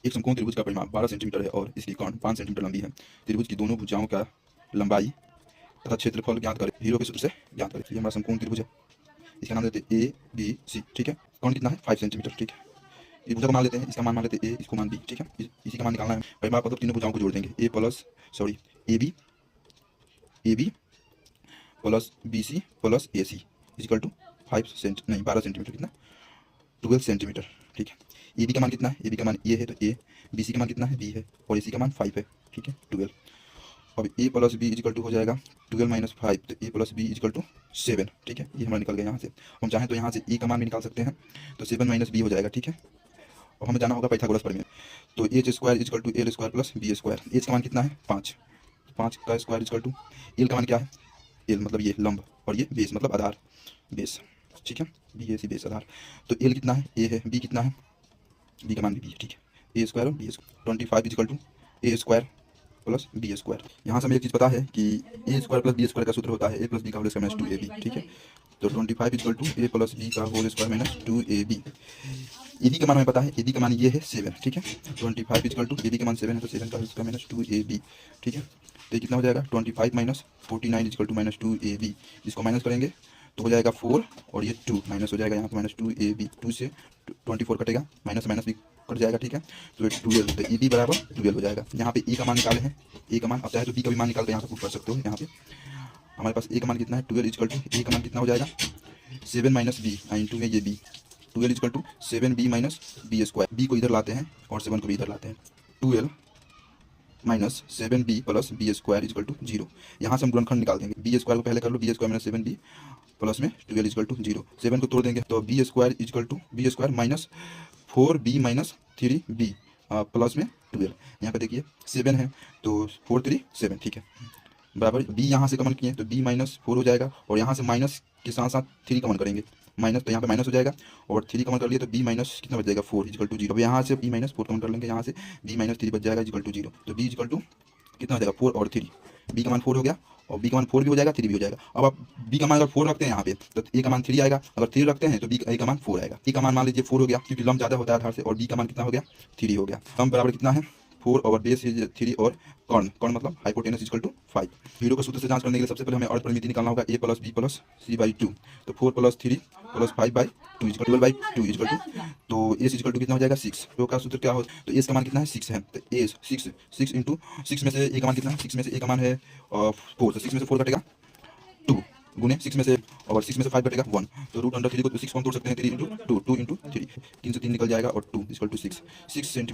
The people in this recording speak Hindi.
एक समकोण त्रिभुज का परिमाप 12 सेंटीमीटर है और इसकी कोण 5 सेंटीमीटर लंबी है। त्रिभुज की दोनों भुजाओं का लंबाई तथा क्षेत्रफल ज्ञात करें। हीरो के सूत्र से ज्ञात करें। ये हमारा समकोण त्रिभुज है, इसका नाम देते हैं ए बी सी। ठीक है, कोण कितना है 5 सेंटीमीटर। ठीक है, इस भुजा को मान लेते हैं, इसका मान लेते हैं ए, इसको मान बी। ठीक है, इसी का मान निकालना है। परिमाप मतलब तीनों भुजाओं को जोड़ देंगे। A B plus B C plus A C equal to 12 centimetre, कितना 12 सेंटीमीटर। ठीक है, ए बी का मान कितना है, ए बी का मान ए है तो ए, बी सी का मान कितना है बी है और ए सी का मान 5 है। ठीक है, 12। अब ए प्लस बी इजिकल टू हो जाएगा 12 माइनस 5, तो ए प्लस बी इजिकल टू 7। ठीक है, ये हमारा निकल गया यहाँ से। हम चाहें तो यहाँ से ए का मान भी निकाल सकते हैं, तो 7 माइनस बी हो जाएगा। ठीक है, अब हमें जाना होगा पाइथागोरस प्रमेय। तो H square equal to L square plus B square. H का मान कितना है 5, 5 का स्क्वायर इजिकल टू एल का मान क्या है, एल मतलब ये लंब और ये बेस मतलब आधार, बेस। ठीक है, बी ए सी बेस आधार। तो एल कितना है ए है, बी कितना है, बी का मान भी बी है। ठीक है, ए स्क्वायर और B square 25 equal to A square plus B square. यहाँ से हमें एक चीज़ पता है कि A square plus B square का सूत्र होता है ए प्लस बी का होल स्क्वायर माइनस 2ab। ठीक है, तो 25 equal to A plus B का whole square minus 2ab। A B का मान हमें पता है, ए बी का मान ये है 7। ठीक है, 25 इजिकल टू ए बी का मान 7 है तो 7 का होल स्क्वायर माइनस 2ab। ठीक है, तो ये कितना हो जाएगा 25 minus 49 is equal to minus 2ab। इसको माइनस करेंगे तो हो जाएगा 4 और ये 2 माइनस हो जाएगा यहाँ पर माइनस 2ab। 2 से 24 कटेगा, माइनस माइनस भी कट जाएगा। ठीक है, तो 12, तो ए बी बराबर 12 हो जाएगा। यहाँ पे ए का मान निकाले हैं, ए का मान, अब चाहे तो बी का भी मान निकाल कर यहाँ पे पुट कर सकते हो। यहाँ पे हमारे पास ए का मान कितना है 12 इजिकल टू ए का मान कितना हो जाएगा 7 माइनस बी इंटू है ये B, 12 equal to 7b minus B square. B को इधर लाते हैं और 7 को भी इधर लाते हैं। 12 minus 7b plus B square equal to 0। यहाँ से हम गुणनखंड निकाल देंगे। बी स्क्वायर को पहले कर लो, B square minus 7b plus में 12 इजिकल टू 0। 7 को तोड़ देंगे तो B square equal to B square minus 4b minus 3b plus में 12। यहाँ पे देखिए 7 है तो 4 3 7। ठीक है, बराबर b यहाँ से कमन किए तो b माइनस 4 हो जाएगा और यहाँ से माइनस के साथ साथ 3 कमन करेंगे, माइनस तो यहाँ पे माइनस हो जाएगा और 3 कमन कर लिए तो b माइनस कितना बच जाएगा 4 इजिकल टू 0। अब यहाँ से b माइनस 4 कमन कर लेंगे, यहाँ से b माइनस 3 बच जाएगा इजिकल टू 0। तो b इजिकल टू कितना हो जाएगा 4 और 3, b का मान 4 हो गया और b का मान 4 भी हो जाएगा 3 भी हो जाएगा। अब आप b का मान अगर 4 रखते हैं यहाँ पे तो a का मान 3 आएगा, अगर 3 रखते हैं तो a का मान 4 आएगा। a का मान मान लीजिए 4 हो गया क्योंकि लंब ज़्यादा होता है आधार से, और b का मान कितना हो गया 3 हो गया। लंब बराबर कितना है 4 और बेस 3 और कर्ण मतलब हाइपोटेनस इजिकल टू 5। हीरो का सूत्र से जांच करने के लिए सबसे पहले हमें अर्ध परिमिति निकालना होगा a plus B plus C by 2। तो 4 plus 3 plus 5 by 2 equal 12 by 2 equal to, तो एस इजिकल टू कितना हो जाएगा 6। हीरो का सूत्र क्या हो, तो एस का मान कितना है 6 है, तो एस 6 इंटू 6 में से a का मान कितना है, 6 में से a का मान है 4, तो 6 में से 4 कटेगा 2 गुने 6 में से, और 6 में से 5 कटेगा 1, तो रूट अंडर 3 को 6 को हम तोड़ सकते हैं 3 इंटू 2 2 इंटू 3, 3 से 3 निकल जाएगा और 2 इजिकल टू 6 सेंटीमीटर।